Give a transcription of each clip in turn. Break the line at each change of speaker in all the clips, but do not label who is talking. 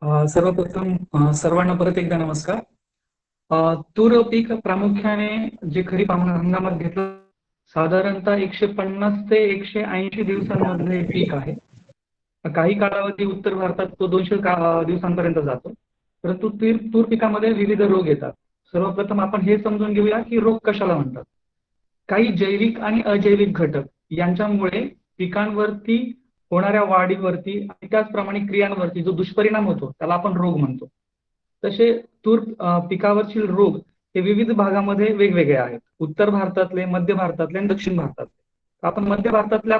सर्वप्रथम सर्वांना परत एकदा नमस्कार. तूर पीक प्रामुख्याने जे खरीप हंगामात घेतलं साधारणतः 150 ते 180 दिवसांमधले पीक आहे. काही कालावधी उत्तर भारतात तो 200 दिवसांपर्यंत जातो. परंतु तूर पिकामध्ये विविध रोग येतात. सर्वप्रथम आपण हे समजून घेऊया की रोग कशाला म्हणतात. काही जैविक आणि अजैविक घटक यांच्यामुळे पिकांवरती होणाऱ्या वाढीवरती आणि त्याचप्रमाणे क्रियांवरती जो दुष्परिणाम होतो त्याला आपण रोग म्हणतो. तसे तूर पिकावरचे रोग हे विविध भागामध्ये वेगवेगळे आहेत. उत्तर भारतातले, मध्य भारतातले आणि दक्षिण भारतातले. आपण मध्य भारतातल्या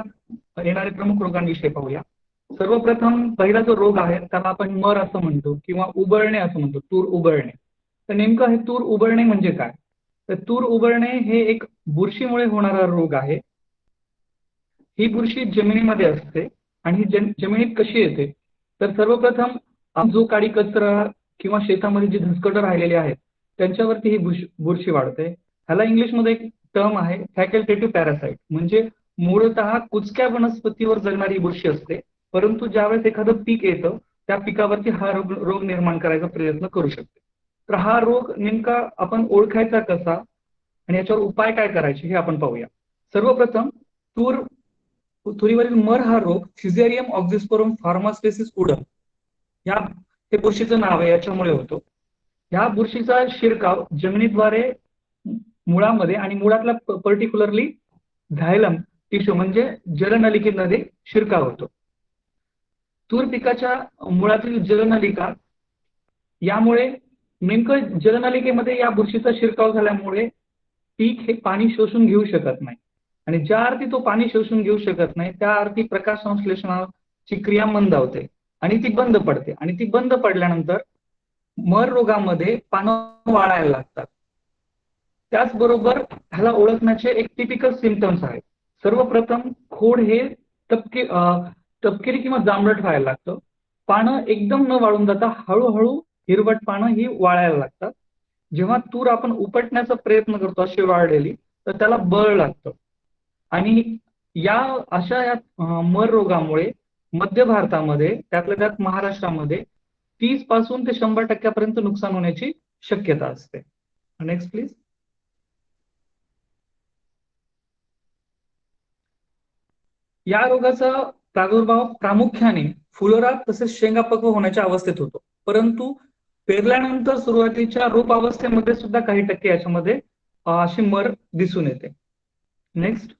येणारे प्रमुख रोगांविषयी पाहूया. सर्वप्रथम पहिला जो रोग आहे त्याला आपण मर असं म्हणतो किंवा उबळणे असं म्हणतो, तूर उबळणे. तर नेमकं हे तूर उबळणे म्हणजे काय? तर तूर उबळणे हे एक बुरशीमुळे होणारा रोग आहे. ही बुरशी जमिनीमध्ये असते आणि ही जमिनीत कशी येते? तर सर्वप्रथम जो काडी कचरा किंवा शेतामध्ये जे धसकटं राहिलेले आहेत त्यांच्यावरती ही बुरशी वाढते. ह्याला इंग्लिशमध्ये एक टर्म आहे फॅकल्टेटिव्ह पॅरासाइट, म्हणजे मूळतः कुचक्या वनस्पतीवर जगणारी बुरशी असते, परंतु ज्यावेळेस एखादं पीक येतं त्या पिकावरती हा रोग निर्माण करायचा प्रयत्न करू शकते. तर हा रोग नेमका आपण ओळखायचा कसा आणि याच्यावर उपाय काय करायचे हे आपण पाहूया. सर्वप्रथम तुरीवरील मर हा रोग फिझेरियम ऑक्झिस्पोरम फार्मास्पेसिस उडम या हे बुरशीचं नाव आहे, याच्यामुळे होतो. ह्या बुरशीचा शिरकाव जमिनीद्वारे मुळामध्ये आणि मुळातला पर्टिक्युलरली झायलम टिश्यू म्हणजे जलनलिकेमध्ये शिरकाव होतो. तूर पिकाच्या मुळातील जलनलिका यामुळे नेमकं जलनलिकेमध्ये या बुरशीचा शिरकाव झाल्यामुळे पीक हे पाणी शोषून घेऊ शकत नाही आणि ज्या अर्थी तो पाणी शोषून घेऊ शकत नाही त्या अर्थी प्रकाश संश्लेषणाची क्रिया मंदावते आणि ती बंद पडते आणि ती बंद पडल्यानंतर मर रोगामध्ये पानं वाळायला लागतात. त्याचबरोबर ह्याला ओळखण्याचे एक टिपिकल सिम्पटम्स आहेत. सर्वप्रथम खोड हे तपकिरी किंवा जांभळट व्हायला लागतं. पानं एकदम न वाळून जाता हळूहळू हिरवट पानं ही वाळायला लागतात. जेव्हा तूर आपण उपटण्याचा प्रयत्न करतो अशी वाळलेली, तर त्याला बळ लागतं आणि या मर रोगामुळे मध्य भारतामध्ये त्यातल्या त्यात महाराष्ट्रामध्ये 30 पासून ते 100% नुकसान होण्याची शक्यता असते. Next please. या रोगाचा प्रादुर्भाव प्रामुख्याने फुलोरा तसेच शेंगा पक्व होण्याच्या अवस्थेत होतो, परंतु पेरल्यानंतर सुरुवातीच्या रोप अवस्थेमध्ये सुद्धा काही टक्के याच्यामध्ये अशी मर दिसून येते. नेक्स्ट.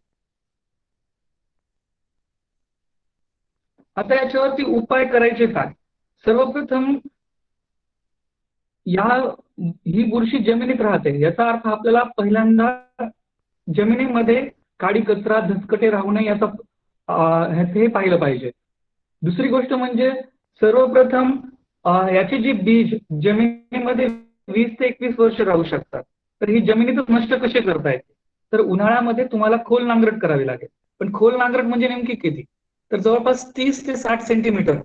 आता याच्यावरती उपाय करायचे काय? सर्वप्रथम ही बुरशी जमिनीत राहते, याचा अर्थ आपल्याला पहिल्यांदा जमिनीमध्ये काडी कचरा धसकटे राहू नये हे पाहिलं पाहिजे. दुसरी गोष्ट म्हणजे सर्वप्रथम याची जी बीज जमिनीमध्ये 20 ते 21 वर्ष राहू शकतात, तर ही जमिनीतच नष्ट कसे करता येते? तर उन्हाळ्यामध्ये तुम्हाला खोल नांगरट करावी लागेल. पण खोल नांगरट म्हणजे नेमकी किती? तर जवळपास 30 ते 60 सेंटीमीटर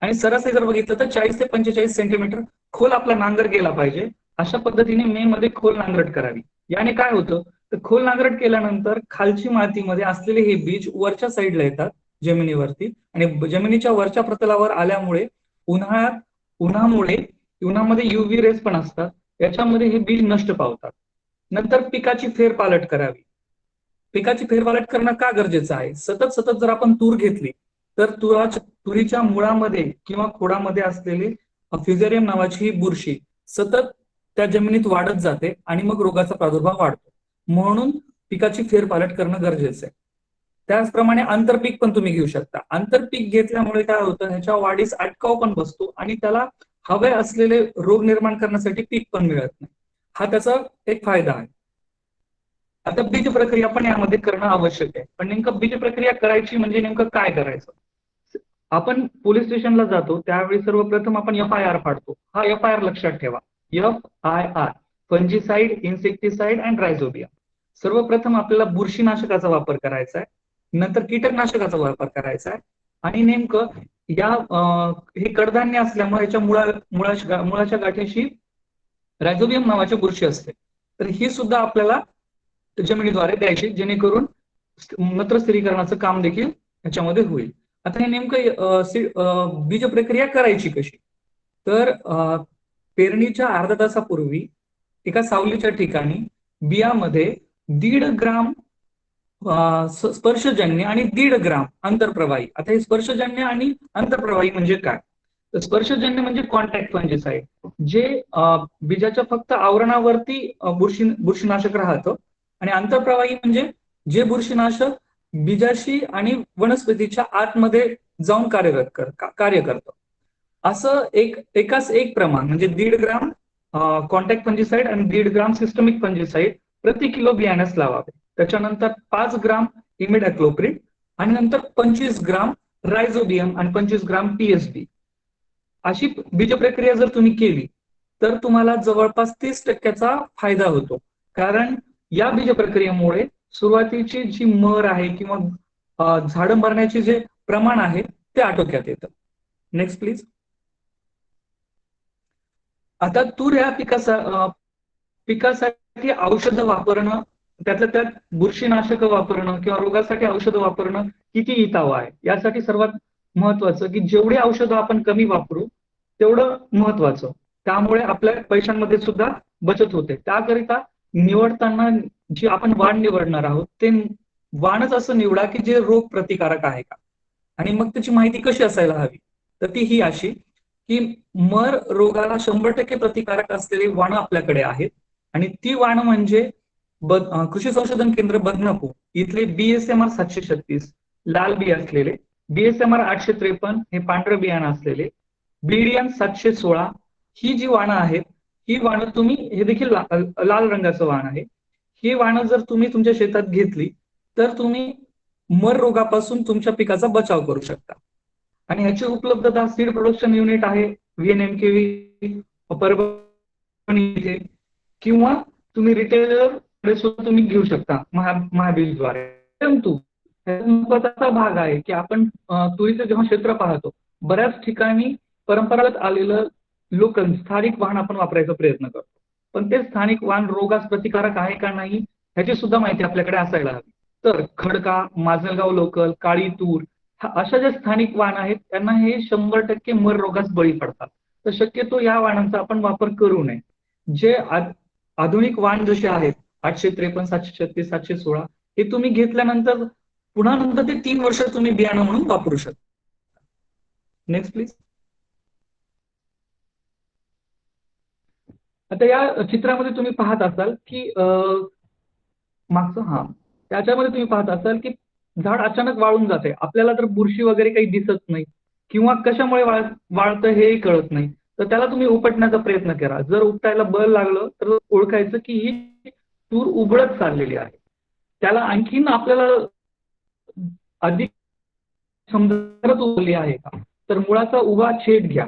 आणि सरासरी जर बघितलं तर 40 ते 45 सेंटीमीटर खोल आपला नांगर गेला पाहिजे. अशा पद्धतीने मे मध्ये खोल नांगरट करावी. याने काय होतं, तर खोल नांगरट केल्यानंतर खालची मातीमध्ये असलेले हे बीज वरच्या साईडला येतात जमिनीवरती आणि जमिनीच्या वरच्या प्रतलावर आल्यामुळे उन्हामध्ये युव्ही रेस पण असतात, याच्यामध्ये हे बीज नष्ट पावतात. नंतर पिकाची फेरपालट करावी. पिकाची फेरपालट करणं का गरजेचं आहे? सतत सतत जर आपण तूर घेतली तर तुरीच्या मुळामध्ये किंवा खोडामध्ये असलेली फिझेरियम नावाची ही बुरशी सतत त्या जमिनीत वाढत जाते आणि मग रोगाचा प्रादुर्भाव वाढतो. म्हणून पिकाची फेरपालट करणं गरजेचं आहे. त्याचप्रमाणे आंतरपीक पण तुम्ही घेऊ शकता. आंतरपीक घेतल्यामुळे काय होतं, ह्याच्या वाढीस अटकाव पण बसतो आणि त्याला हवे असलेले रोग निर्माण करण्यासाठी पीक पण मिळत नाही. हा त्याचा एक फायदा आहे. आता बीज प्रक्रिया पण यामध्ये करणं आवश्यक आहे. पण नेमकं बीज प्रक्रिया करायची म्हणजे नेमकं काय करायचं? आपण पोलीस स्टेशनला जातो त्यावेळी सर्वप्रथम आपण FIR फाडतो. हा FIR लक्षात ठेवा, FIR fungicide, insecticide and rhizobium. सर्वप्रथम आपल्याला बुरशीनाशकाचा वापर करायचा आहे, नंतर कीटकनाशकाचा वापर करायचा आहे आणि नेमकं हे कडधान्य असल्यामुळे याच्या मुळाच्या गाठीशी रायझोबियम नावाची बुरशी असते, तर ही सुद्धा आपल्याला जमिनीद्वारे द्यायची, जेणेकरून नत्र स्थिरीकरणाचं काम देखील याच्यामध्ये होईल. आता हे नेमकं बीज प्रक्रिया करायची कशी? तर पेरणीच्या अर्धा तासापूर्वी एका सावलीच्या ठिकाणी बियामध्ये 1.5 ग्राम स्पर्शजन्य आणि 1.5 ग्राम आंतरप्रवाही. आता हे स्पर्शजन्य आणि आंतरप्रवाही म्हणजे काय? तर स्पर्शजन्य म्हणजे कॉन्टॅक्ट फंजिसाइड, जे बीजाच्या फक्त आवरणावरती बुरशीनाशक राहतं, आणि आंतरप्रवाही म्हणजे जे बुरशीनाशक बीजाशी आणि वनस्पतीच्या आतमध्ये जाऊन कार्य करतं. असं एकाच एक प्रमाण म्हणजे 1.5 ग्राम कॉन्टॅक्ट फंजिसाइड आणि 1.5 ग्राम सिस्टमिक फंजिसाइड प्रति किलो बियाण्यास लावावे. त्याच्यानंतर 5 ग्राम इमिडॅक्लोप्रिड आणि नंतर 25 ग्राम रायझोबियम आणि 25 ग्राम टीएसबी. अशी बीज प्रक्रिया जर तुम्ही केली तर तुम्हाला जवळपास 30% फायदा होतो. कारण या बीज प्रक्रियेमुळे सुरुवातीची जी मर आहे किंवा झाडं मरण्याचे जे प्रमाण आहे ते आटोक्यात येतं. Next please. आता तूर या पिकासाठी औषधं वापरणं, त्यातल्या त्यात बुरशीनाशक वापरणं किंवा रोगासाठी औषधं वापरणं किती हितावं आहे. यासाठी सर्वात महत्वाचं की जेवढी औषधं आपण कमी वापरू तेवढं महत्वाचं. त्यामुळे आपल्या पैशांमध्ये सुद्धा बचत होते. त्याकरिता निवडताना जी आपण वाण निवडणार आहोत ते वाणच असं निवडा की जे रोग प्रतिकारक आहे का. आणि मग त्याची माहिती कशी असायला हवी, तर ती ही अशी की मर रोगाला 100% प्रतिकारक असलेली वाणं आपल्याकडे आहेत. आणि ती वाणं म्हणजे कृषी संशोधन केंद्र बदनापूर इथले BSMR 736 लाल बी असलेले, BSMR 853 हे पांढरं बियाणं असलेले, BDM 716 ही जी वाणं आहेत, ही वाणं तुम्ही, हे देखील लाल रंगाचं वाण आहे, ही वाणं जर तुम्ही तुमच्या शेतात घेतली तर तुम्ही मर रोगापासून तुमच्या पिकाचा बचाव करू शकता. आणि ह्याची उपलब्धता सीड प्रोडक्शन युनिट आहे VNMKV परभणी इथे, किंवा तुम्ही रिटेलर सुद्धा तुम्ही घेऊ शकता महाबीजद्वारे. परंतु महत्वाचा भाग आहे की आपण तुरीचं जेव्हा क्षेत्र पाहतो, बऱ्याच ठिकाणी परंपरागत आलेलं लोकल स्थानिक वाहन आपण वापरायचा प्रयत्न करतो, पण ते स्थानिक वाहन रोगास प्रतिकारक आहे का नाही ह्याची सुद्धा माहिती आपल्याकडे असायला हवी. तर खडका, माजलगाव लोकल, काळी तूर अशा ज्या स्थानिक वाण आहेत त्यांना हे 100% मर रोगास बळी पडतात. तर शक्यतो या वाणांचा आपण वापर करू नये. जे आधुनिक वाण जसे आहेत 853, 736, 716 हे तुम्ही घेतल्यानंतर पुन्हा नंतर ते 3 वर्ष तुम्ही बियाणं म्हणून वापरू शकता. Next please. आता या चित्रामध्ये तुम्ही पाहत असाल की मागचं त्याच्यामध्ये तुम्ही पाहत असाल की झाड अचानक वाळून जाते. आपल्याला तर बुरशी वगैरे काही दिसत नाही किंवा कशामुळे वाळतं हेही कळत नाही. तर त्याला तुम्ही उपटण्याचा प्रयत्न करा. जर उपटायला बळ लागलं तर ओळखायचं की ही तूर उबळत चाललेली आहे. त्याला आणखीन आपल्याला अधिक समजत उरली आहे का, तर मुळाचा उभा छेद घ्या.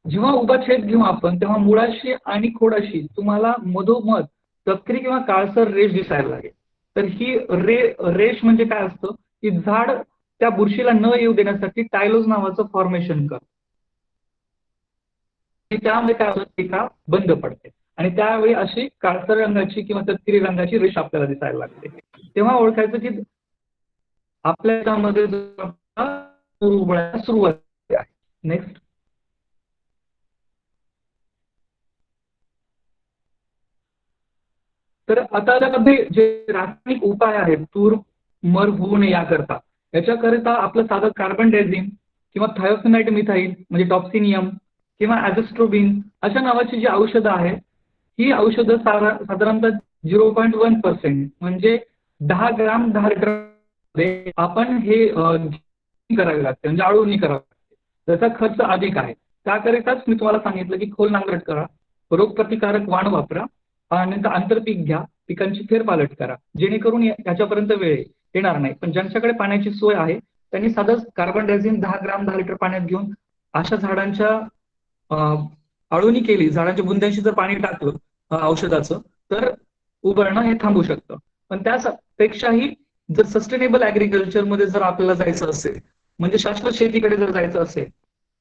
जेव्हा उभा छेद घेऊ आपण तेव्हा मुळाशी आणि खोडाशी तुम्हाला मधोमध तपकिरी किंवा काळसर रेष दिसायला लागेल. तर ही रेष म्हणजे काय असतं की झाड त्या बुरशीला न येऊ देण्यासाठी टायलोज नावाचं फॉर्मेशन करतं. त्यामुळे काय होतं, पिका बंद पडते आणि त्यावेळी अशी काळसर रंगाची किंवा तपकिरी रंगाची रेष आपल्याला दिसायला लागते. तेव्हा ओळखायचं की आपल्या त्यामध्ये उबळायला सुरुवात आहे. नेक्स्ट. तर आता त्यामध्ये जे रासायनिक उपाय आहेत तूर मर होऊ नये याकरता, याच्याकरिता आपलं साधं कार्बन डायझिम किंवा थायोसिनाइड मिथाईल म्हणजे टॉक्सिनियम किंवा ॲझोस्ट्रोबिन अशा नावाची जी औषधं आहेत, ही औषधं साधारणतः 0.1% म्हणजे 10 ग्राम 10 लिटर आपण हे करावे लागते, म्हणजे आळवणी करावी लागते. त्याचा खर्च अधिक आहे. त्याकरिताच मी तुम्हाला सांगितलं की खोल नांगरट करा, रोगप्रतिकारक वाण वापरा आणि नंतर आंतरपीक घ्या, पिकांची फेरपालट करा, जेणेकरून याच्यापर्यंत वेळ येणार नाही. पण ज्यांच्याकडे पाण्याची सोय आहे त्यांनी साधं कार्बन डायझिम 10 ग्राम 10 लिटर पाण्यात घेऊन अशा झाडांच्या आळवणी केली, झाडांच्या बुंद्यांशी जर पाणी टाकलं औषधाचं, तर उबळणं हे थांबू शकतं. पण त्यापेक्षाही जर सस्टेनेबल ऍग्रिकल्चर मध्ये जर आपल्याला जायचं असेल, म्हणजे शाश्वत शेतीकडे जर जायचं असेल,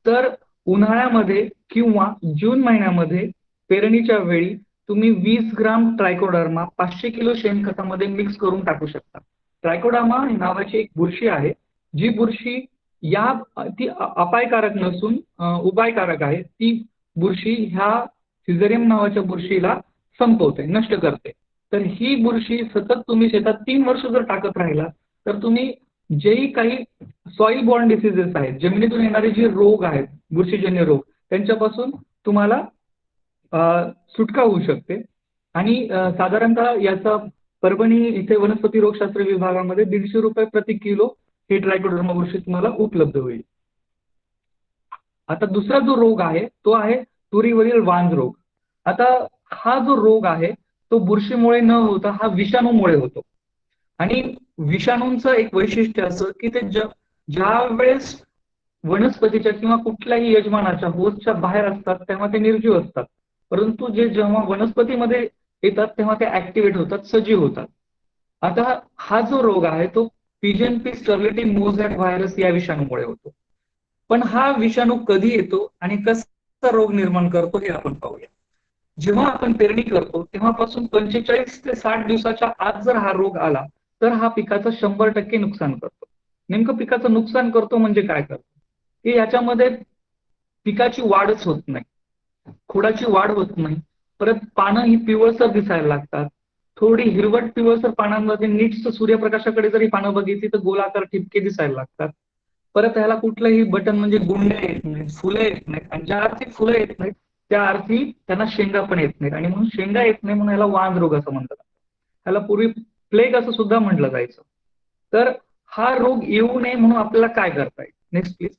तर उन्हाळ्यामध्ये किंवा जून महिन्यामध्ये पेरणीच्या वेळी तुम्ही 20 ग्राम ट्रायकोडर्मा 500 किलो शेणखतामध्ये मिक्स करून टाकू शकता. ट्रायकोडर्मा नावाची एक बुरशी आहे, जी बुरशी या ती अपायकारक नसून उपायकारक आहे. ती बुरशी ह्या सिझरियम नावाच्या बुरशीला संपवते, नष्ट करते. तर ही बुरशी सतत तुम्ही शेतात 3 वर्ष जर टाकत राहिला तर तुम्ही जेही काही सॉइल बॉर्न डिसीजेस आहेत, जमिनीतून येणारे जे रोग आहेत, बुरशीजन्य रोग, त्यांच्यापासून तुम्हाला सुटका होऊ शकते. आणि साधारणतः याचा परभणी इथे वनस्पती रोगशास्त्र विभागामध्ये ₹150 प्रति किलो ही ट्रायकोडर्मा बुरशी तुम्हाला उपलब्ध होईल. आता दुसरा जो रोग आहे तो आहे तुरीवरील वांज रोग. आता हा जो रोग आहे तो बुरशीमुळे न होता हा विषाणूमुळे होतो. आणि विषाणूंचं एक वैशिष्ट्य असं की ते ज्या वेळेस वनस्पतीच्या किंवा कुठल्याही यजमानाच्या होस्टच्या बाहेर असतात तेव्हा ते निर्जीव असतात, परंतु जेव्हा वनस्पतीमध्ये येतात तेव्हा ते ऍक्टिव्हेट होतात, सजीव होतात. आता हा जो रोग आहे तो pigeon P sterility mosaic virus या विषाणूमुळे होतो. पण हा विषाणू कधी येतो आणि कसा रोग निर्माण करतो हे आपण पाहूया. जेव्हा आपण पेरणी करतो तेव्हापासून 45 ते 60 दिवसाच्या आत जर हा रोग आला तर हा पिकाचं 100% नुकसान करतो. नेमकं पिकाचं नुकसान करतो म्हणजे काय करतो की याच्यामध्ये पिकाची वाढच होत नाही, खोडाची वाढ होत नाही, परत पानं ही पिवळसर दिसायला लागतात. थोडी हिरवट पिवळसर पानांमध्ये नीटच सूर्यप्रकाशाकडे जरी पानं बघितली तर गोलाकार ठिपके दिसायला लागतात. परत ह्याला कुठलंही बटन म्हणजे गुंड्या येत नाहीत, फुलं येत नाहीत, आणि ज्या अर्थी फुलं येत नाहीत त्या अर्थी त्यांना शेंगा पण येत नाहीत, आणि म्हणून शेंगा येत नाही म्हणून ह्याला वांज रोग असं म्हणतात. ह्याला पूर्वी प्लेग असं सुद्धा म्हटलं जायचं. तर हा रोग येऊ नये म्हणून आपल्याला काय करता येईल? Next please.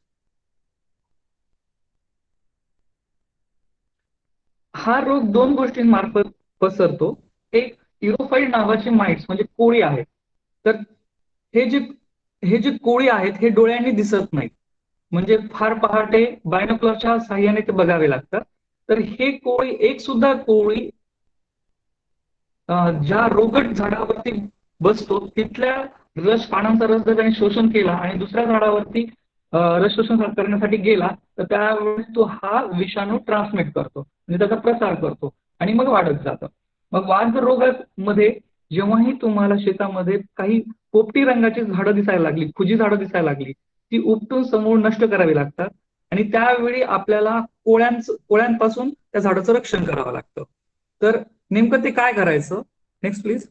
हा रोग 2 गोष्टींमार्फत पसरतो. एक इरोफाइड नावाचे माइट्स म्हणजे कोळी आहेत. तर हे जे हे जे कोळी आहेत हे डोळ्यांनी दिसत नाहीत, म्हणजे फार पहाटे बायनोक्युलरच्या साह्याने ते बघावे लागतात. तर हे कोळी, एक सुद्धा कोळी ज्या रोगट झाडावरती बसतो तिथल्या पानांचा रस जर त्याने शोषण केला आणि दुसऱ्या झाडावरती रस शोषण करण्यासाठी गेला तर त्यावेळेस तो हा विषाणू ट्रान्समिट करतो, म्हणजे त्याचा प्रसार करतो आणि मग वाढत जातं. मग वांज रोगामध्ये जेव्हाही तुम्हाला शेतामध्ये काही पोपटी रंगाची झाडं दिसायला लागली, खुजी झाडं दिसायला लागली, ती उपटून समूळ नष्ट करावी लागतात आणि त्यावेळी आपल्याला कोळ्यांपासून त्या झाडाचं रक्षण करावं लागतं. तर नेमकं ते काय करायचं? Next please.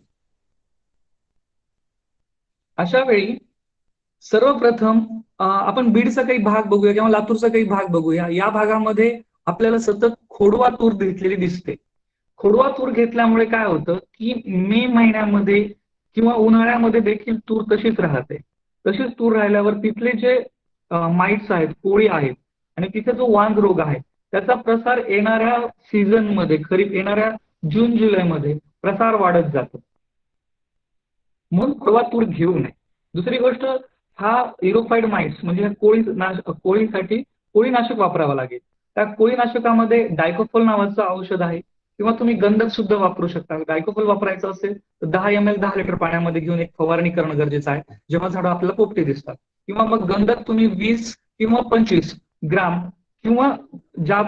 अशा वेळी सर्वप्रथम आपण बीडचा काही भाग बघूया किंवा लातूरचा काही भाग बघूया. या भागामध्ये आपल्याला सतत खोडवा तूर घेतलेली दिसते. खोडवा तूर घेतल्यामुळे काय होतं की मे महिन्यामध्ये किंवा उन्हाळ्यामध्ये देखील तूर तशीच राहते. तशीच तूर राहिल्यावर तिथले जे माइट्स आहेत, कोळी आहेत, आणि तिथे जो वांज रोग आहे त्याचा प्रसार येणाऱ्या सीझनमध्ये, खरीप येणाऱ्या जून जुलैमध्ये प्रसार वाढत जातो. म्हणून खोडवा तूर घेऊ नये. दुसरी गोष्ट, हा इरोफाइड माइट्स म्हणजे कोळीसाठी कोळीनाशक वापरावं लागेल. त्या कोळीनाशकामध्ये डायकोफोल नावाचं औषध आहे, किंवा तुम्ही गंधक सुद्धा वापरू शकता. डायकोफोल वापरायचं असेल तर 10 ml 10 लिटर पाण्यामध्ये घेऊन एक फवारणी करणं गरजेचं आहे जेव्हा झाडं आपल्याला पोपटी दिसतात. किंवा मग गंधक तुम्ही 20 किंवा 25 ग्राम किंवा ज्या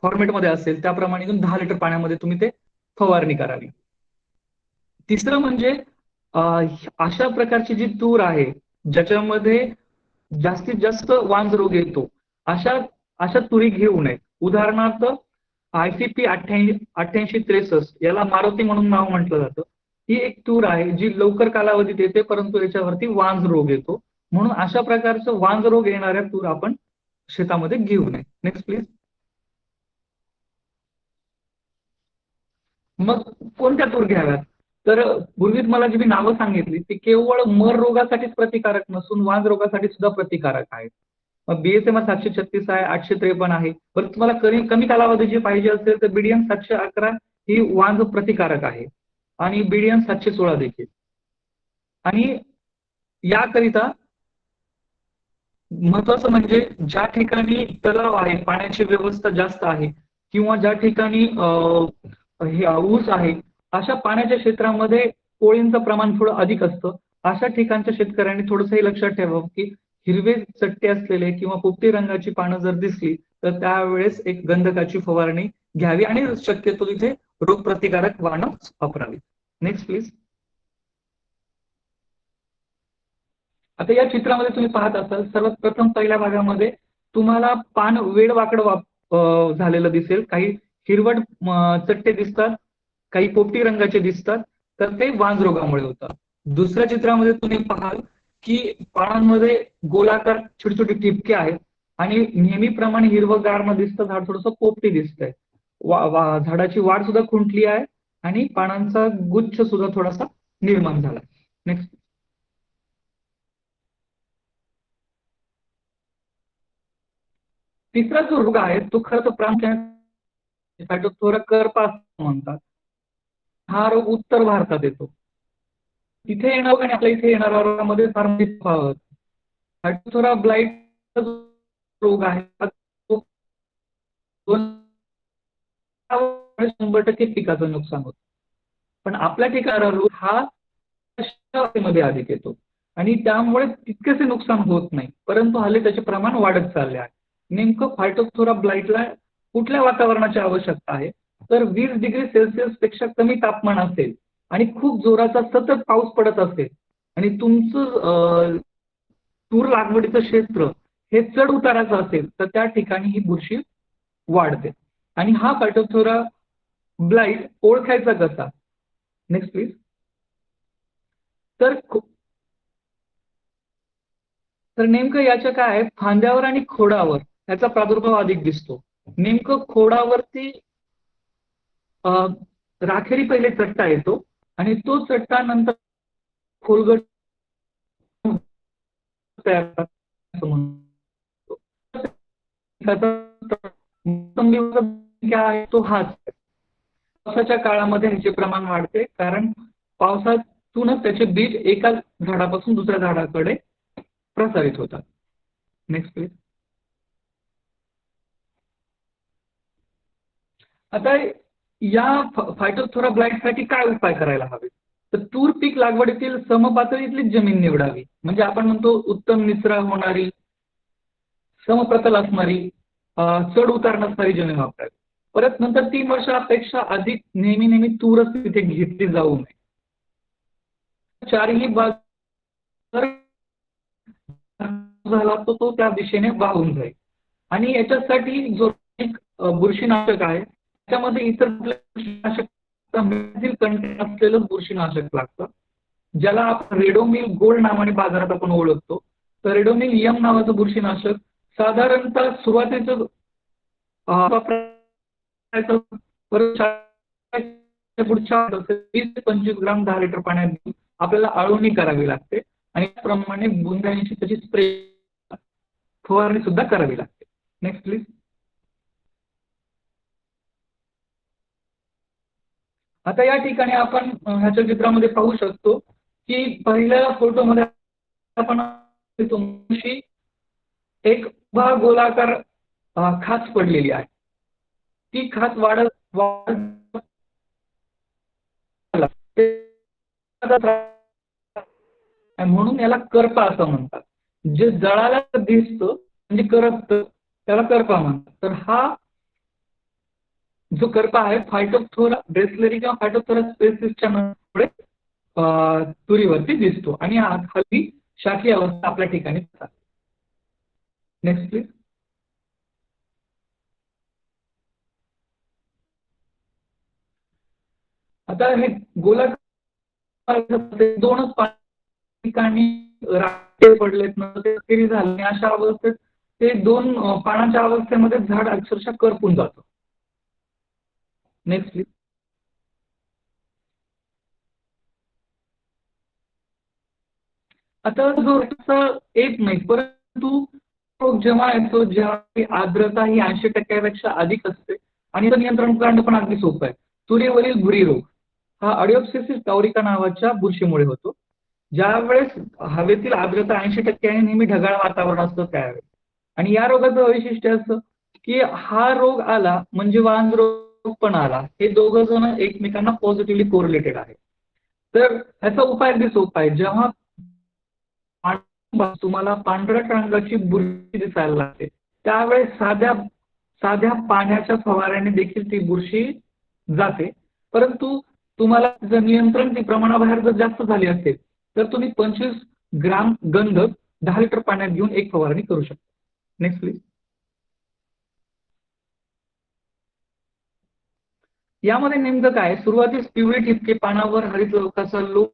फॉर्मेटमध्ये असेल त्याप्रमाणे घेऊन 10 लिटर पाण्यामध्ये तुम्ही ते फवारणी करावी. तिसरं म्हणजे अशा प्रकारची जी तूर आहे ज्याच्यामध्ये जास्तीत जास्त वांज रोग येतो, अशा अशा तुरी घेऊ नयेत. उदाहरणार्थ ICP 8863 याला मारुती म्हणून नाव म्हटलं जातं. ही एक तूर आहे जी लवकर कालावधीत येते परंतु याच्यावरती वांज रोग येतो, म्हणून अशा प्रकारचं वांज रोग येणाऱ्या तूर आपण शेतामध्ये घेऊ नये. Next please. मग कोणत्या तूर घ्याव्यात? तर पूर्वीच मला जी मी नावं सांगितली ती केवळ मर रोगासाठीच प्रतिकारक नसून वांज रोगासाठी सुद्धा प्रतिकारक आहेत. मग BSMR 736 आहे, 853 आहे. पण तुम्हाला कमी कालावधीची पाहिजे असेल तर BDM 711 ही वांज प्रतिकारक आहे, आणि BDM 716 देखील. आणि याकरिता महत्वाचं म्हणजे ज्या ठिकाणी तलाव आहे, पाण्याची व्यवस्था जास्त आहे, किंवा ज्या ठिकाणी हे ऊस आहे, अशा पाण्याच्या क्षेत्रामध्ये कोळींचं प्रमाण थोडं अधिक असतं. अशा ठिकाणच्या शेतकऱ्यांनी थोडंसं हे लक्षात ठेवावं की हिरवे चट्टे असलेले किंवा पोपटी रंगाची पानं जर दिसली तर त्यावेळेस एक गंधकाची फवारणी घ्यावी आणि शक्यतो तिथे रोगप्रतिकारक वाहनं वापरावी. Next please. आता या चित्रामध्ये तुम्ही पाहत असाल, सर्वात प्रथम पहिल्या भागामध्ये तुम्हाला पान वेडवाकडं झालेलं दिसेल. काही हिरवट चट्टे दिसतात, काही पोपटी रंगाचे दिसतात, तर ते वांज रोगामुळे होतात. दुसऱ्या चित्रामध्ये तुम्ही पाहाल की पानांमध्ये गोलाकार छोटे छोटे ठिपके आहेत आणि नेहमीप्रमाणे हिरवंगार न दिसतं झाड थोडंसं पोपटी दिसतंय. झाडाची वाढ सुद्धा खुंटली आहे आणि पानांचा गुच्छ सुद्धा थोडासा निर्माण झाला. नेक्स्ट. तिसरा जो रोग आहे तो खरं तर प्रामुख्याने फायटोप्थोरा करपा असं म्हणतात. हा रोग उत्तर भारतात येतो. तिथे येणार आणि आपल्या इथे येणाऱ्या रोगामध्ये फार मोठी तफावत. फायटोप्थोरा ब्लाइट रोग आहे, 100% पिकाचं नुकसान होतं. पण आपल्या ठिकाणचा रोग हा मध्ये अधिक येतो आणि त्यामुळे तितकेसे नुकसान होत नाही, परंतु हल्ली त्याचे प्रमाण वाढत चालले आहे. नेमकं फायटोप्थोरा ब्लाइटला कुठल्या वातावरणाची आवश्यकता आहे, तर 20 डिग्री सेल्सिअस पेक्षा कमी तापमान असेल आणि खूप जोराचा सतत पाऊस पडत असेल आणि तुमचं तूर लागवडीचं क्षेत्र हे चढ उताराचं असेल तर त्या ठिकाणी ही बुरशी वाढते. आणि हा फायटोप्थोरा ब्लाइट ओळखायचा कसा? Next please. तर नेमकं याच्या काय आहे, फांद्यावर आणि खोडावर याचा प्रादुर्भाव अधिक दिसतो. नेमकं खोडावरती राखेरी पहिले चट्टा येतो आणि तो चट्टा नंतर खोलगट तयार म्हणतो. आहे तो हाच. पावसाच्या काळामध्ये ह्याचे प्रमाण वाढते कारण पावसातूनच त्याचे बीज एका झाडापासून दुसऱ्या झाडाकडे प्रसारित होतात. Next please. आता या फायटोप्थोरा ब्लाइटसाठी काय उपाय करायला हवे? तर तूर पीक लागवडीतील समपातळीतलीच जमीन निवडावी. म्हणजे आपण म्हणतो उत्तम निचरा होणारी, समप्रतल असणारी, चढ उतार नसणारी जमीन वापरावी. परत नंतर 3 वर्षापेक्षा अधिक नेहमी तूरच तिथे घेतली जाऊ नये. चारही बाजू झाला तो त्या दिशेने वाहून जाईल. आणि याच्यासाठी जो एक बुरशीनाशक आहे त्याच्यामध्ये इतर कंटेंट असलेलं बुरशीनाशक लागतं, ज्याला आपण रेडोमिल गोल्ड नावाने बाजारात आपण ओळखतो. तर रेडोमिल यम नावाचं बुरशीनाशक साधारणतः सुरुवातीचं पुढच्या 20 ते 25 ग्राम 10 लिटर पाण्यात आपल्याला आळवणी करावी लागते आणि त्याप्रमाणे बुंद्यांची त्याची स्प्रे फवारणी सुद्धा करावी लागते. Next please. आता या ठिकाणी आपण ह्याच्या चित्रामध्ये पाहू शकतो की पहिल्या फोटोमध्ये आपण एक उभा गोलाकार खाच पडलेली आहे. ती खाच वाढत म्हणून याला करपा असं म्हणतात. जे जळाला दिसतं म्हणजे करपतं त्याला करपा म्हणतात. तर हा जो करपा आहे फायटोप्थोरा ड्रेसलेरी किंवा फायटोप्थोरा स्पेसिसच्या मुळे तुरीवरती दिसतो आणि हल्ली शाखीय अवस्था आपल्या ठिकाणी. Next please. आता हे गोलाकार दोनच ठिकाणी राखे पडलेत तरी झाले, अशा अवस्थेत ते दोन पानाच्या अवस्थेमध्ये झाड अक्षरशः करपून जातं. Next please. आता जो येत नाही, परंतु जेव्हा येतो जेव्हा आर्द्रता ही 80% अधिक असते आणि नियंत्रण करणं पण अगदी सोपं आहे. तुरीवरील भुरी रोग हा अडिओप्सिस टाउरिका नावाच्या बुरशीमुळे होतो. ज्यावेळेस हवेतील आर्द्रता 80% आहे, नेहमी ढगाळ वातावरण असतं त्यावेळेस. आणि या रोगाचं वैशिष्ट्य असं की हा रोग आला म्हणजे वांज रोग पण आला, हे दोघं जण एकमेकांना पॉझिटिव्हली कोरिलेटेड आहे. तर ह्याचा उपाय अगदी सोपा आहे. जेव्हा तुम्हाला पांढऱ्या रंगाची बुरशी दिसायला लागते त्यावेळेस साध्या पाण्याच्या फवाऱ्याने देखील ती बुरशी जाते. परंतु तुम्हाला जर नियंत्रण ती प्रमाणाबाहेर जर जास्त झाली असेल तर तुम्ही 25 ग्राम गंधक 10 लिटर पाण्यात घेऊन एक फवारणी करू शकतो. Next please. यामध्ये नेमकं काय, सुरुवातीस पिवळे ठिपके पानावर हरित लोकाचा लोक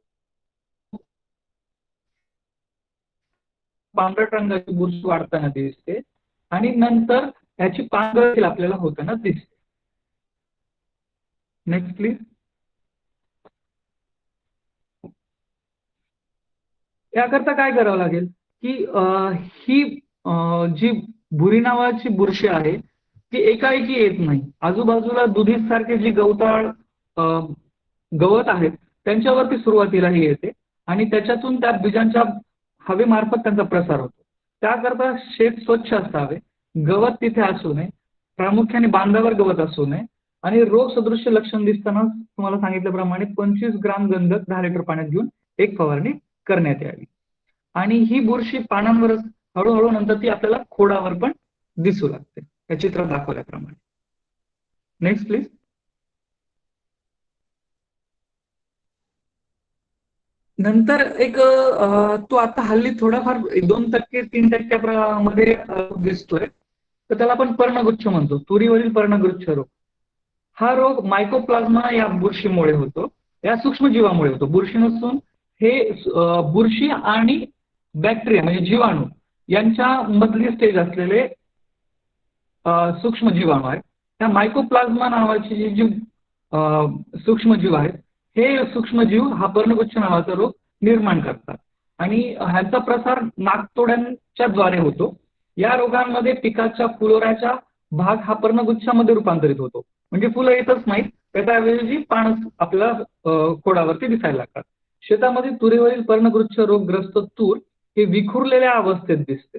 पांढऱ्या रंगाची बुरशी वाढताना दिसते आणि नंतर याची पानगळ आपल्याला होताना दिसते. Next please. याकरता काय करावं लागेल की ही जी भुरी नावाची बुरशी आहे ती एकाएकी येत नाही. आजूबाजूला दुधीच सारखे जी गवताळ गवत आहेत त्यांच्यावरती सुरुवातीला ही येते आणि त्याच्यातून त्या बीजांच्या हवेमार्फत त्यांचा प्रसार होतो. त्याकरता शेत स्वच्छ असावे, गवत तिथे असू नये, प्रामुख्याने बांधावर गवत असू नये आणि रोग सदृश्य लक्षण दिसताना तुम्हाला सांगितल्याप्रमाणे 25 ग्राम गंधक 10 लिटर पाण्यात घेऊन एक फवारणी करण्यात यावी. आणि ही बुरशी पानांवरच हळूहळू नंतर ती आपल्याला खोडावर पण दिसू लागते या चित्रात दाखवल्याप्रमाणे. Next please. नंतर एक तो आता हल्ली थोडाफार 2% 3% मध्ये दिसतोय, तर त्याला आपण पर्णगुच्छ म्हणतो, तुरीवरील पर्णगुच्छ रोग. हा रोग मायकोप्लाझ्मा या बुरशीमुळे होतो, या सूक्ष्मजीवामुळे होतो. बुरशी नसून हे बुरशी आणि बॅक्टेरिया म्हणजे जीवाणू यांच्या मधली स्टेज असलेले सूक्ष्मजीवाणू आहेत. त्या मायकोप्लाझ्मा नावाची जी सूक्ष्मजीव आहेत हे सूक्ष्मजीव हा पर्णगुच्छ नावाचा रोग निर्माण करतात आणि ह्याचा प्रसार नाकतोड्यांच्या द्वारे होतो. या रोगांमध्ये पिकाच्या फुलोऱ्याचा भाग हा पर्णगुच्छामध्ये रूपांतरित होतो, म्हणजे फुलं येतच नाहीत, त्याच्याऐवजी पान आपल्याला खोडावरती दिसायला लागतात. शेतामध्ये तुरीवरील पर्णगुच्छ रोगग्रस्त तूर हे विखुरलेल्या अवस्थेत दिसते.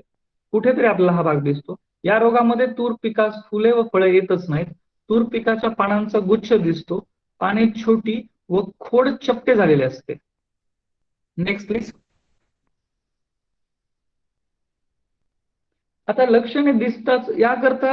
कुठेतरी आपल्याला हा भाग दिसतो. या रोगामध्ये तूर पिकास फुले व फळे येतच नाहीत. तूर पिकाच्या पानांचा गुच्छ दिसतो, पाने छोटी व खोड चपटे झालेले असते. Next please. आता लक्षणे दिसताच याकरता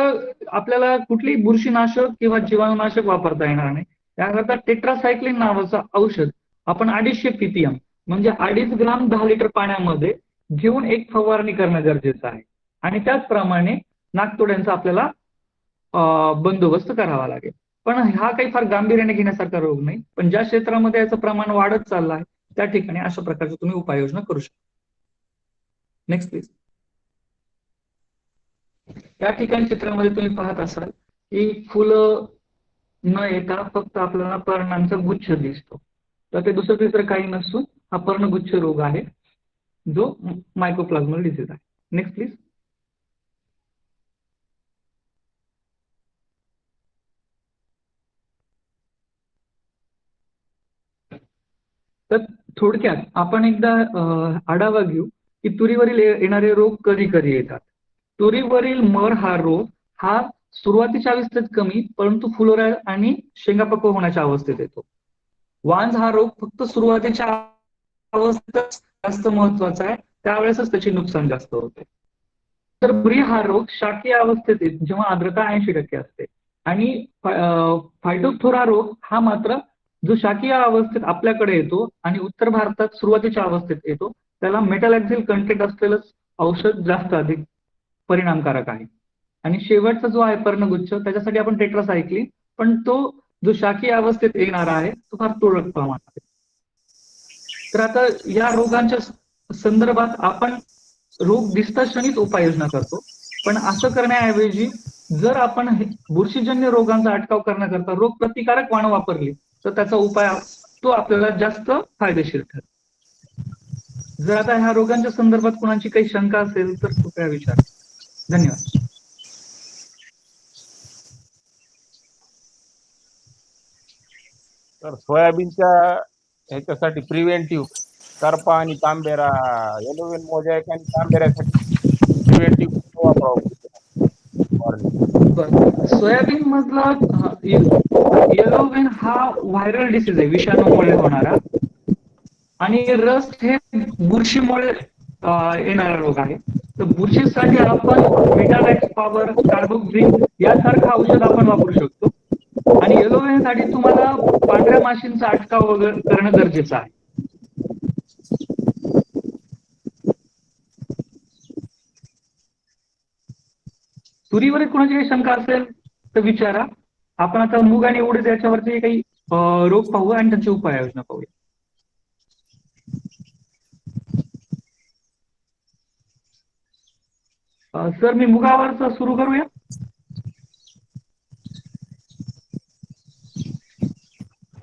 आपल्याला कुठलीही बुरशीनाशक किंवा जीवाणूनाशक वापरता येणार नाही. याकरता टेट्रासायक्लिन नावाचं औषध आपण 250 पीपीएम म्हणजे 2.5 ग्राम 10 लिटर पाण्यामध्ये घेऊन एक फवारणी करणं गरजेचं आहे. आणि त्याचप्रमाणे नाकतोड्यांचा आपल्याला बंदोबस्त करावा लागेल. पण हा काही फार गांभीर्याने घेण्यासारखा रोग नाही, पण ज्या क्षेत्रामध्ये याचं प्रमाण वाढत चाललं आहे त्या ठिकाणी अशा प्रकारची तुम्ही उपाययोजना करू शकता. Next please. या ठिकाणी चित्रामध्ये तुम्ही पाहत असाल की फुलं न येता फक्त आपल्याला पर्णांचा गुच्छ दिसतो, तर ते दुसरं तिसरं काही नसून हा पर्णगुच्छ रोग आहे जो मायकोप्लाझ्मल डिसीज आहे. Next please. तर थोडक्यात आपण एकदा आढावा घेऊ की तुरीवरील येणारे रोग कधी कधी येतात. तुरीवरील मर हा रोग हा सुरुवातीच्या अवस्थेत कमी परंतु फुलोऱ्या आणि शेंगा पक्व होण्याच्या अवस्थेत येतो. वांज हा रोग फक्त सुरुवातीच्या अवस्थेतच जास्त महत्वाचा आहे, त्यावेळेसच त्याचे नुकसान जास्त होते. तर बुरी हा रोग शाकीय अवस्थेत येतो जेव्हा आर्द्रता 80% असते. आणि फायटोथोरा रोग हा मात्र जो शाकीय अवस्थेत आपल्याकडे येतो आणि उत्तर भारतात सुरुवातीच्या अवस्थेत येतो, त्याला मेटॅलॅक्झिल कंटेंट असलेलं औषध जास्त अधिक परिणामकारक आहे. आणि शेवटचा जो आहे पर्णगुच्छ त्याच्यासाठी आपण टेट्रासायक्लिन, पण तो जो शाकीय अवस्थेत येणार आहे तो फार तुरळक प्रमाणात आहे. तर आता या रोगांच्या संदर्भात आपण रोग दिसता क्षणीच उपाययोजना करतो, पण असं करण्याऐवजी जर आपण बुरशीजन्य रोगांचा अटकाव करण्याकरता रोग प्रतिकारक वाण वापरली तर त्याचा उपाय तो आपल्याला जास्त फायदेशीर ठरेल. जर आता ह्या रोगांच्या संदर्भात कुणाची काही शंका असेल तर कृपया विचारा. धन्यवाद.
तर सोयाबीनच्या ह्याच्यासाठी प्रिव्हेंटिव्ह करपा आणि तांबेरा, येलोवेन मोजॅक आणि तांबेऱ्यासाठी प्रिव्हेंटिव्ह वापरावं.
सोयाबीन मधला येलोवेन हा व्हायरल डिसीज आहे, विषाणूमुळे होणारा, आणि रस्ट हे बुरशीमुळे येणारा रोग आहे. तर बुरशीसाठी आपण विटालॅक्स पॉवर, कार्बोक्झिन यासारखं औषध आपण वापरू शकतो. आणि येलोवेनसाठी तुम्हाला पांढऱ्या माशींचा अटकाव वगैरे करणं गरजेचं आहे. तुरीवर कोणाची काही शंका असेल तर विचारा. आपण आता मूग आणि उडीद याच्यावरती काही रोग पाहू आणि त्यांची उपाययोजना पाहूया. सर मी मुगावरच सुरू करूया.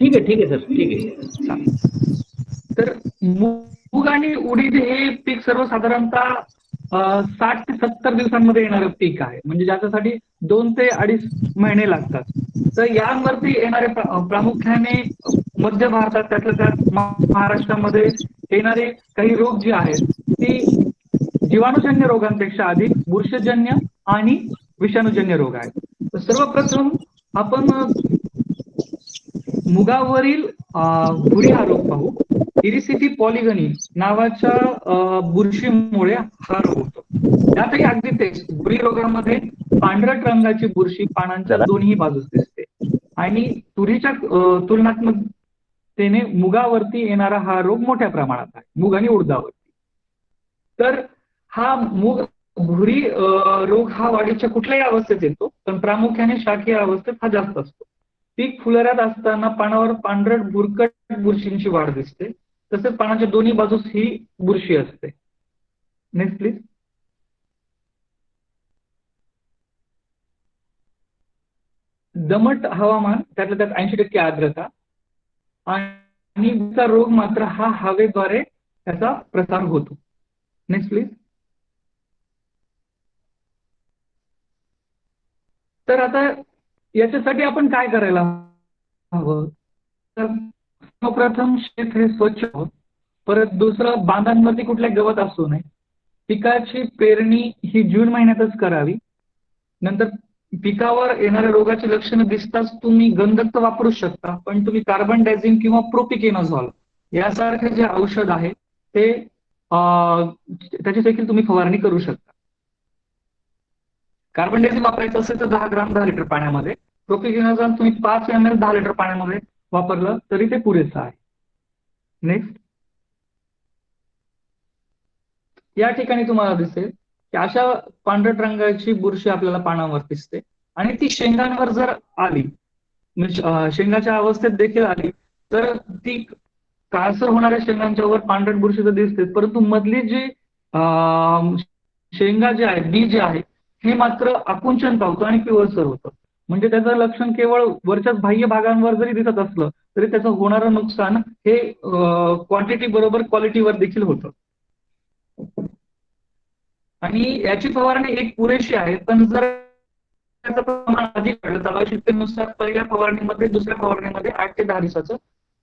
ठीक आहे सर, ठीक आहे.
तर मूग आणि उडीद हे पीक सर्वसाधारणतः 60 ते 70 दिवसांमध्ये येणारं पीक आहे, म्हणजे ज्याच्यासाठी 2 ते 2.5 महिने लागतात. तर यांवरती येणारे प्रामुख्याने मध्य भारतात, त्यातल्या त्यात महाराष्ट्रामध्ये येणारे काही रोग जे आहेत ते जीवाणूजन्य रोगांपेक्षा अधिक बुरशीजन्य आणि विषाणूजन्य रोग आहेत. तर सर्वप्रथम आपण मुगावरील भुरी हा रोग पाहू. इरिसिटी पॉलिगनी नावाच्या बुरशीमुळे हा रोग होतो. त्यातही अगदी तेच भुरी रोगामध्ये पांढरट रंगाची बुरशी पानांच्या दोन्ही बाजूस दिसते आणि तुरीच्या तुलनात्मकतेने मुगावरती येणारा हा रोग मोठ्या प्रमाणात आहे, मूग आणि उडदावरती. तर हा मूग भुरी रोग हा वाढीच्या कुठल्याही अवस्थेत येतो, पण प्रामुख्याने शाकीय अवस्थेत हा जास्त असतो. पीक फुलोऱ्यात असताना पानावर पांढरट भुरकट बुरशींची वाढ दिसते, तसेच पानाच्या दोन्ही बाजूस ही बुरशी असते. Next please. दमट हवामान, त्यातल्या त्यात 80% आर्द्रता आणि रोग मात्र हा हवेद्वारे त्याचा प्रसार होतो. Next please. तर आता याच्यासाठी आपण काय करायला हवं? तर सर्वप्रथम शेत हे स्वच्छ हवं. परत दुसरं, बांधांवरती कुठल्या गवत असू नये. पिकाची पेरणी ही जून महिन्यातच करावी. नंतर पिकावर येणाऱ्या रोगाची लक्षणं दिसताच तुम्ही गंधक तर वापरू शकता, पण तुम्ही कार्बन डायझिम किंवा प्रोपिकेनॉझॉल यासारखे जे औषध आहे ते त्याची देखील तुम्ही फवारणी करू शकता. कार्बन डायझिम वापरायचं असेल तर 10 ग्राम 10 लिटर पाण्यामध्ये, प्रोपिकेनॉझॉल तुम्ही 5 ml 10 लिटर पाण्यामध्ये वापरलं तरी ते पुरेसं आहे. नेक्स्ट. या ठिकाणी तुम्हाला दिसेल की अशा पांढरट रंगाची बुरशी आपल्याला पानावर दिसते आणि ती शेंगांवर जर आली, म्हणजे शेंगाच्या अवस्थेत देखील आली, तर ती काळसर होणाऱ्या शेंगांच्या वर पांढरट बुरशी तर दिसते, परंतु मधली जी शेंगा जे आहे, बी जे आहे, हे मात्र आकुंचन पावतं आणि पिवळसर होतं. म्हणजे त्याचं लक्षण केवळ वरच्याच बाह्य भागांवर जरी दिसत असलं तरी त्याचं होणारं नुकसान हे क्वांटिटी बरोबर क्वालिटीवर देखील होतं. आणि याची फवारणी एक पुरेशी आहे, पण जर त्याचं प्रमाण अधिक वाढलं तर आवश्यकतेनुसार पहिल्या फवारणीमध्ये दुसऱ्या फवारणीमध्ये 8 ते 10 दिवसाचं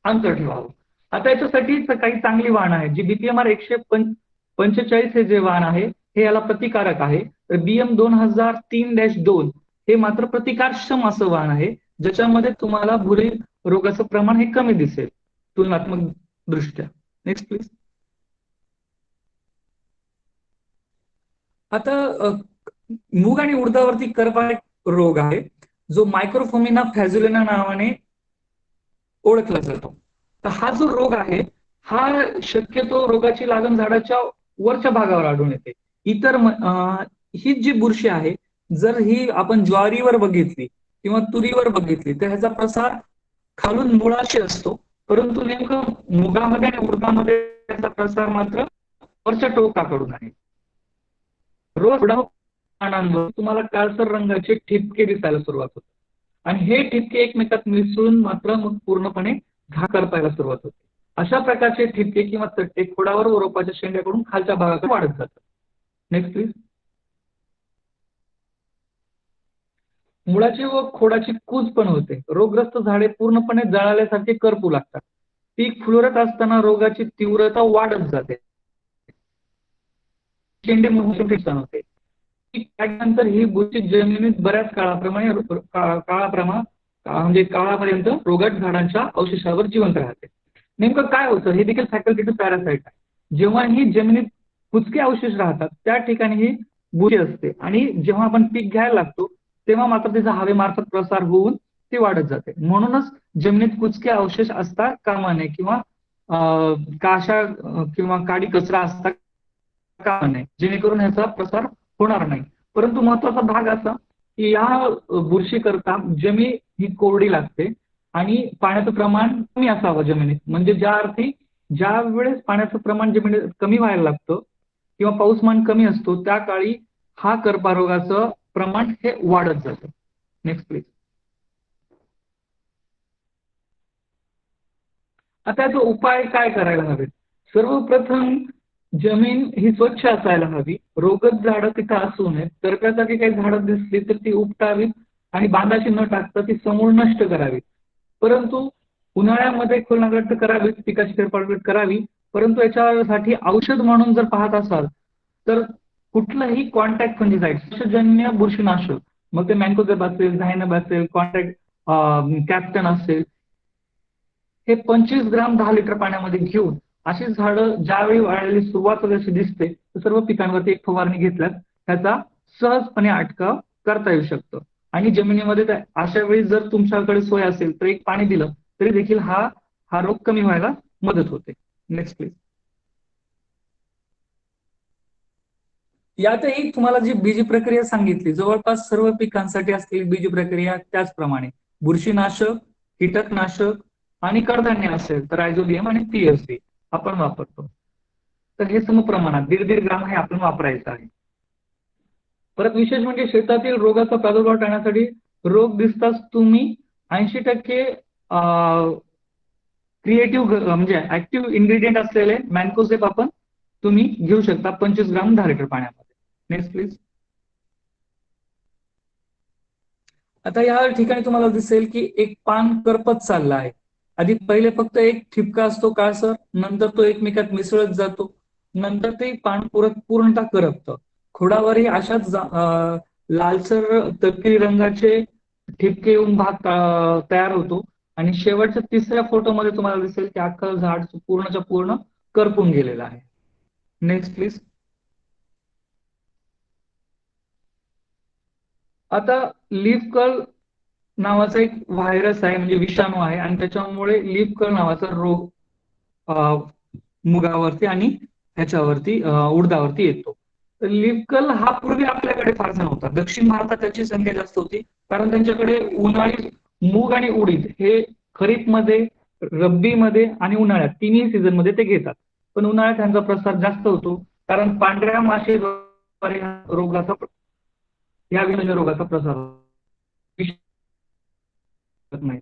अंतर ठेवावं. आता याच्यासाठी काही चांगली वाण आहे, जी BPMR 145 हे जे वाण आहे हे याला प्रतिकारक आहे. तर BM 2003-2 हे मात्र प्रतिकारक्षम असं वाण आहे, ज्याच्यामध्ये तुम्हाला भुरी रोगाचं प्रमाण हे कमी दिसेल तुलनात्मक दृष्ट्या. Next please. आता मूग आणि उडदावरती करपा एक रोग आहे जो मायक्रोफोमिना फॅज्युलिना नावाने ओळखला जातो. तर हा जो रोग आहे हा शक्यतो रोगाची लागण झाडाच्या वरच्या भागावर आढळून येते. इतर ही जी बुरशी आहे, जर ही आपण ज्वारीवर बघितली किंवा तुरीवर बघितली तर ह्याचा प्रसार खालून मुळाशी असतो, परंतु नेमकं मुगामध्ये आणि उडदामध्ये त्याचा प्रसार मात्र वरच्या टोकाकडून आहे. रोज पानांवर तुम्हाला काळसर रंगाचे ठिपके दिसायला सुरुवात होते आणि हे ठिपके एकमेकात मिसळून मात्र मग पूर्णपणे घा करपायला सुरुवात होते. अशा प्रकारचे ठिपके किंवा चट्टे खोडावर व रोपाच्या शेंड्याकडून खालच्या भागाकडे वाढत जातात. Next please. मुळाची व खोडाची कूज पण होते. रोगग्रस्त झाडे पूर्णपणे जळाल्यासारखे करपू लागतात. पीक फुलवत असताना रोगाची तीव्रता वाढत जाते. शेंडे नुकसान होते. त्यानंतर ही बुरशी जमिनीत बऱ्याच काळापर्यंत रोगट झाडांच्या अवशेषावर जिवंत राहते. नेमकं काय होतं हे देखील फॅकल्टेटिव्ह पॅरासाइट आहे. जेव्हा ही जमिनीत कुचके अवशेष राहतात त्या ठिकाणी ही बुरशी असते आणि जेव्हा आपण पीक घ्यायला लागतो तेव्हा मात्र त्याचा हवेमार्फत प्रसार होऊन ती वाढत जाते. म्हणूनच जमिनीत कुचके अवशेष असता कामा नये किंवा काशा किंवा काडी कचरा असता कामा नये, जेणेकरून ह्याचा प्रसार होणार नाही. परंतु महत्वाचा भाग असा की या बुरशी करता जमीन ही कोरडी लागते आणि पाण्याचं प्रमाण कमी असावं जमिनीत, म्हणजे ज्या अर्थी ज्या वेळेस पाण्याचं प्रमाण जमिनीत कमी व्हायला लागतं किंवा पाऊसमान कमी असतो त्या काळी हा कर्करोगाचं प्रमाण हे वाढत जातं. Next please. आता याचा उपाय काय करायला हवेत? सर्वप्रथम जमीन ही स्वच्छ असायला हवी, रोगट झाडं तिथं असू नयेत, करप्यासारखी काही झाडं दिसली तर ती उपटावीत आणि बांधाची न टाकता ती समूळ नष्ट करावीत. परंतु उन्हाळ्यामध्ये खोल नांगरट करावीत, पिकाची फेरफार करावी, परंतु याच्यासाठी औषध म्हणून जर पाहत असाल तर कुठलंही कॉन्टॅक्ट फंजिसाइड जन्य बुरशीनाशक, मग ते मॅन्कोझेब असेल, झायनब असेल, कॉन्टॅक्ट कॅप्टन असेल, हे 25 ग्राम 10 लिटर पाण्यामध्ये घेऊन अशी झाडं ज्यावेळी वाढायला सुरुवात जशी दिसते तर सर्व पिकांवरती एक फवारणी घेतल्यास त्याचा सहजपणे अटकाव करता येऊ शकतो. आणि जमिनीमध्ये अशा वेळी जर तुमच्याकडे सोय असेल तर एक पाणी दिलं तरी देखील हा रोग कमी व्हायला मदत होते. Next please. यातही तुम्हाला जी बीज प्रक्रिया सांगितली जवळपास सर्व पिकांसाठी असलेली बीज प्रक्रिया त्याचप्रमाणे बुरशीनाशक, कीटकनाशक आणि कडधान्य असेल तर रायझोबियम आणि पीएफसी आपण वापरतो. तर हे समप्रमाणात 1.5 ग्राम हे आपण वापरायचं आहे. परत विशेष म्हणजे शेतातील रोगाचा प्रादुर्भाव टाळण्यासाठी रोग दिसताच तुम्ही 80% क्रिएटिव्ह म्हणजे ऍक्टिव्ह इन्ग्रेडियंट असलेले मॅन्कोझेब आपण तुम्ही घेऊ शकता 25 ग्राम 10 लिटर पाण्यामध्ये. Next please. आता या ठिकाणी तुम्हाला दिसेल की एक पान करपत चाललं आहे. आधी पहिले फक्त एक ठिपका असतो काळसर, नंतर तो एकमेकात मिसळत जातो, नंतर ते पान पूर्णतः करपतं. खोडावरही अशाच लालसर तपकिरी रंगाचे ठिपके येऊन भाग तयार होतो आणि शेवटच्या 3ऱ्या फोटोमध्ये तुम्हाला दिसेल की अख्खं झाड पूर्णच्या पूर्ण करपून गेलेलं आहे. Next please. आता लीफ कर्ल नावाचा एक व्हायरस आहे म्हणजे विषाणू आहे आणि त्याच्यामुळे लीफ कर्ल नावाचा रोग मुगावरती आणि ह्याच्यावरती उडदावरती येतो. तर लीफ कर्ल हा पूर्वी आपल्याकडे फारसा नव्हता. दक्षिण भारतात त्याची संख्या जास्त होती कारण त्यांच्याकडे उन्हाळी मूग आणि उडीद हे खरीपमध्ये, रब्बीमध्ये आणि उन्हाळ्यात तिन्ही सीझन मध्ये ते घेतात. पण उन्हाळ्यात त्यांचा प्रसार जास्त होतो कारण पांढऱ्या माशीद्वारे या विषाणू रोगाचा प्रसार नाही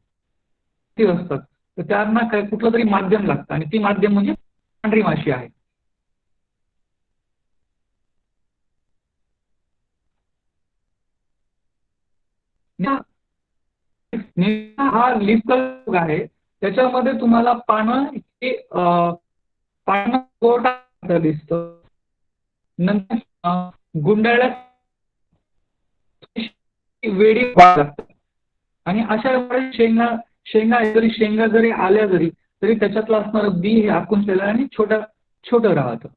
असतात. तर त्यांना काय कुठलं तरी माध्यम लागतं आणि ती माध्यम म्हणजे पांढरी माशी आहे. हा लीफ कर्ल रोग आहे. त्याच्यामध्ये तुम्हाला पानं कोरडा दिसतं, नंतर गुंडाळ्या वेडी लागतात आणि अशा वेळेस शेंगा जरी आल्या तरी त्याच्यातलं असणारं बी हे आकुंचलेलं आणि छोटं राहतं.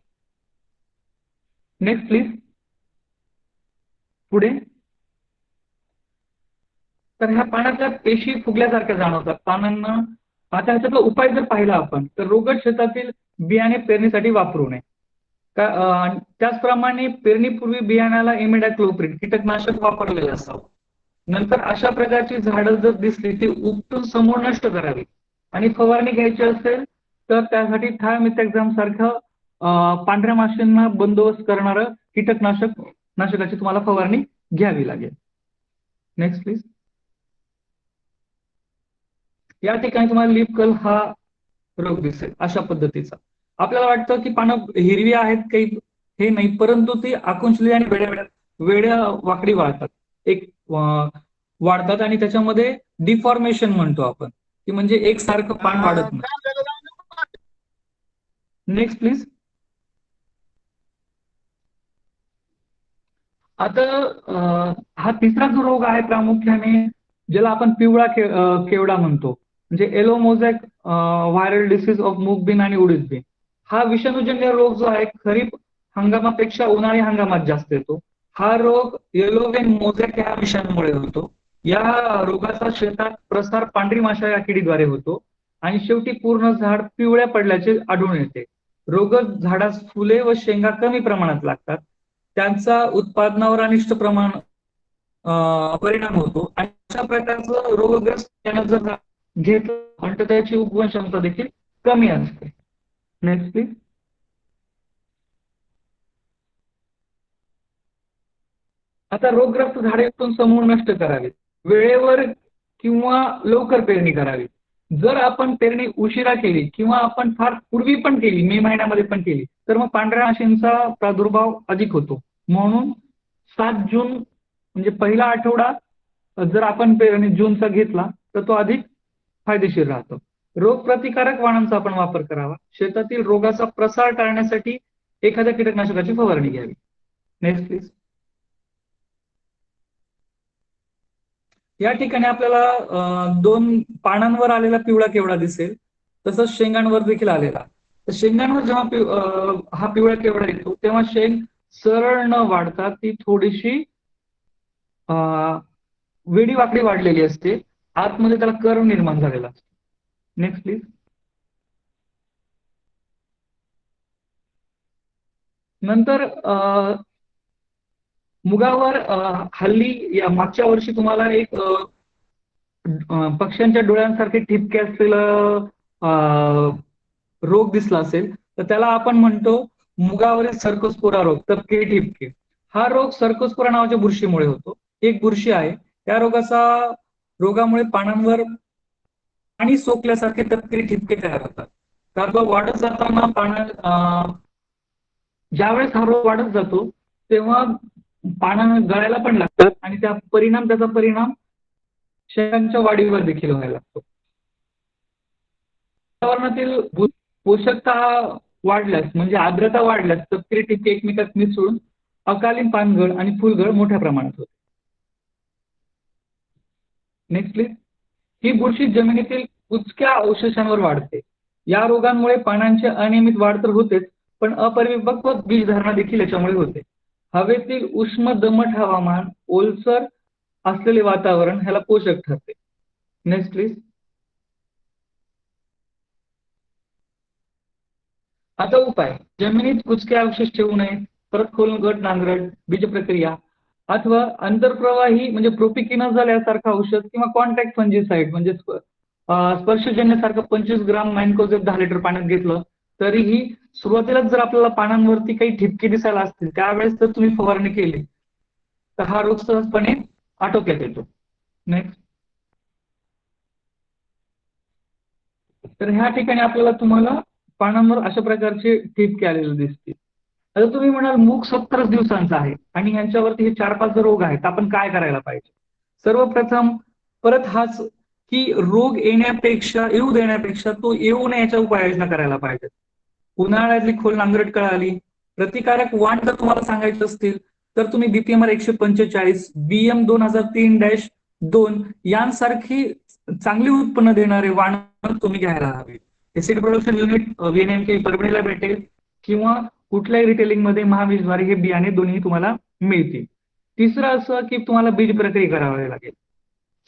Next please. पुढे. तर ह्या पानाच्या पेशी फुगल्यासारख्या जाणवतात पानांना. आता ह्याच्यातला उपाय जर पाहिला आपण तर रोगट शेतातील बियाणे पेरणीसाठी वापरू नये. त्याचप्रमाणे पेरणीपूर्वी बियाण्याला इमिडाक्लोप्रिड कीटकनाशक वापरलेलं असावं. नंतर अशा प्रकारची झाडं जर दिसली ती उपटून समूळ नष्ट करावी आणि फवारणी घ्यायची असेल तर त्यासाठी थायमिथॅक्झाम सारखं पांढऱ्या माशींना बंदोबस्त करणारं कीटकनाशकाची तुम्हाला फवारणी घ्यावी लागेल. Next please. या ठिकाणी तुम्हाला लीफ कर्ल हा रोग दिसेल अशा पद्धतीचा. आपल्याला वाटतं की पानं हिरवी आहेत काही हे नाही, परंतु ती आकुंचली आणि वेड्या वाकडी वाढतात वाढतात आणि त्याच्यामध्ये डिफॉर्मेशन म्हणतो आपण की म्हणजे एकसारखं पान वाढत नाही. Next please. आता हा तिसरा जो रोग आहे प्रामुख्याने ज्याला आपण पिवळा केवडा म्हणतो म्हणजे yellow mosaic viral disease of मूग बीन आणि उडीद बीन. हा विषाणूजन्य रोग जो आहे खरीप हंगामापेक्षा उन्हाळी हंगामात जास्त येतो. हा रोग येलोवेन मोझॅक या विषाणूमुळे होतो. या रोगाचा शेतात प्रसार पांढरी माशा या किडीद्वारे होतो आणि शेवटी पूर्ण झाड पिवळ्या पडल्याचे आढळून येते. रोगट झाडास फुले व शेंगा कमी प्रमाणात लागतात. त्यांचा उत्पादनावर अनिष्ट प्रमाण परिणाम होतो आणि अशा प्रकारचं रोगग्रस्त त्यानं जर घेतलं तर त्याची उगवण क्षमता देखील कमी असते. Next please. आता रोगग्रस्त झाडे समूह नष्ट करावी, वेळेवर किंवा लवकर पेरणी करावी. जर आपण पेरणी उशिरा केली किंवा आपण फार पूर्वी पण केली, मे महिन्यामध्ये पण केली, तर मग पांढऱ्या माशींचा प्रादुर्भाव अधिक होतो. म्हणून 7 जून म्हणजे पहिला आठवडा जर आपण पेरणी जूनचा घेतला तर तो अधिक फायदेशीर राहतो. रोगप्रतिकारक वाणांचा आपण वापर करावा. शेतातील रोगाचा प्रसार टाळण्यासाठी एखाद्या कीटकनाशकाची फवारणी घ्यावी. Next please. या ठिकाणी आपल्याला 2 पानांवर आलेला पिवळा केवडा दिसेल, तसंच शेंगांवर देखील आलेला. तर शेंगांवर जेव्हा हा पिवळा केवडा येतो तेव्हा शेंग सरळ न वाढता ती थोडीशी वेडी वाकडी वाढलेली असते, आतमध्ये त्याला कर्व निर्माण झालेला असतो. Next please. नंतर मुगावर हल्ली या मागच्या वर्षी तुम्हाला एक पक्ष्यांच्या डोळ्यांसारखे ठिपके असलेलं रोग दिसला असेल, तर त्याला आपण म्हणतो मुगावरील सर्कोस्पोरा रोग, तपकिरी ठिपके. हा रोग सर्कोस्पोरा नावाच्या बुरशीमुळे होतो. एक बुरशी आहे, त्या रोगामुळे पानांवर पाणी सोकल्यासारखे तपकिरी ठिपके तयार होतात. कार्बा वाढत जाताना ज्यावेळेस हा रोग वाढत जातो तेव्हा पानं गळायला पण लागतात आणि त्याचा परिणाम शेंगांच्या वाढीवर देखील व्हायला लागतो. वातावरणातील पोषकता वाढल्यास म्हणजे आर्द्रता वाढल्यास तपकिरी ठिपके एकमेकात मिसळून अकालीन पानगळ आणि फुलगळ मोठ्या प्रमाणात होते. Next please. ही बुरशी जमिनीतील कुचक्या अवशेषांवर वाढते. या रोगांमुळे पानांची अनियमित वाढ तर होतेच, पण अपरिपक्व बीजधारणा देखील याच्यामुळे होते. हवेतील उष्ण दमट हवामान, ओलसर असलेले वातावरण ह्याला पोषक ठरते. Next please. आता उपाय. जमिनीत कुचके अवशेष ठेवू नये, परत खोलगट नांगरट, बीज प्रक्रिया अथवा आंतरप्रवाही म्हणजे प्रोपिकिनोझोल यासारखं औषध किंवा कॉन्टॅक्ट फंजिसाइड म्हणजे स्पर्शजन्यसारखं 25 ग्राम मॅनकोजेब 10 लिटर पाण्यात घेतलं तरीही सुरुवातीलाच जर आपल्याला पानांवरती काही ठिपके दिसायला असतील त्यावेळेस जर तुम्ही फवारणी केली तर हा रोग सहजपणे आटोक्यात येतो. नेक्स्ट. तर ह्या ठिकाणी तुम्हाला पानांवर अशा प्रकारचे ठिपके आलेले दिसतील. आता तुम्ही म्हणाल मूग 70 दिवसांचा आहे आणि यांच्यावरती हे 4-5 रोग आहेत, आपण काय करायला पाहिजे? सर्वप्रथम परत हाच की रोग येऊ देण्यापेक्षा तो येऊ नये याच्या उपाययोजना करायला पाहिजे. उन्हाळ्यातली खोल नांगरट कळाली. प्रतिकारक वाण जर तुम्हाला सांगायचं असतील तर तुम्ही बीपीएमआर 145, बीएम 2003-2 यांसारखी चांगली उत्पन्न देणारे वाण तुम्ही घ्यायला हवे. एसिड प्रोडक्शन युनिट व्हीएनएमके परभणीला भेटेल किंवा कुठल्याही रिटेलिंग मध्ये महाबीजद्वारे हे बियाणे दोन्ही तुम्हाला मिळतील. तिसरं असं की तुम्हाला बीज प्रक्रिया करावी लागेल.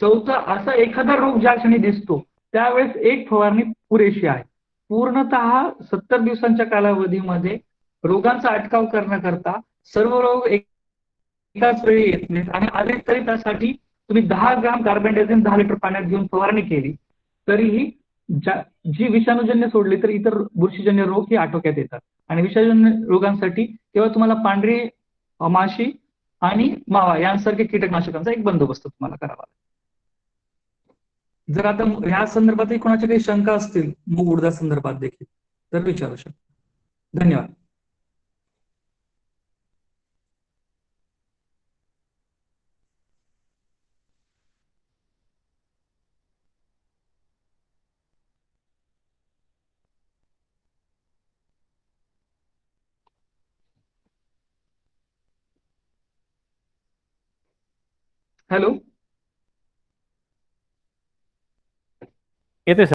चौथं असा एखादा रोग ज्या क्षणी दिसतो त्यावेळेस एक फवारणी पुरेशी आहे. पूर्णतः 70 दिवसांच्या कालावधीमध्ये रोगांचा अटकाव करण्याकरता सर्व रोग एकाच वेळी येत नाहीत आणि आले तरी त्यासाठी तुम्ही 10 ग्राम कार्बेंडाझिम 10 लिटर पाण्यात घेऊन फवारणी केली तरीही जी विषाणूजन्य सोडली तर इतर बुरशीजन्य रोग हे आटोक्यात येतात. आणि विषाणूजन्य रोगांसाठी तेव्हा तुम्हाला पांढरी माशी आणि मावा यांसारखे कीटकनाशकांचा एक बंदोबस्त तुम्हाला करावा. जर आता या संदर्भातही कोणाच्या काही शंका असतील मूग उडदा संदर्भात देखील तर विचारू शकता. धन्यवाद. हॅलो.
येते सर.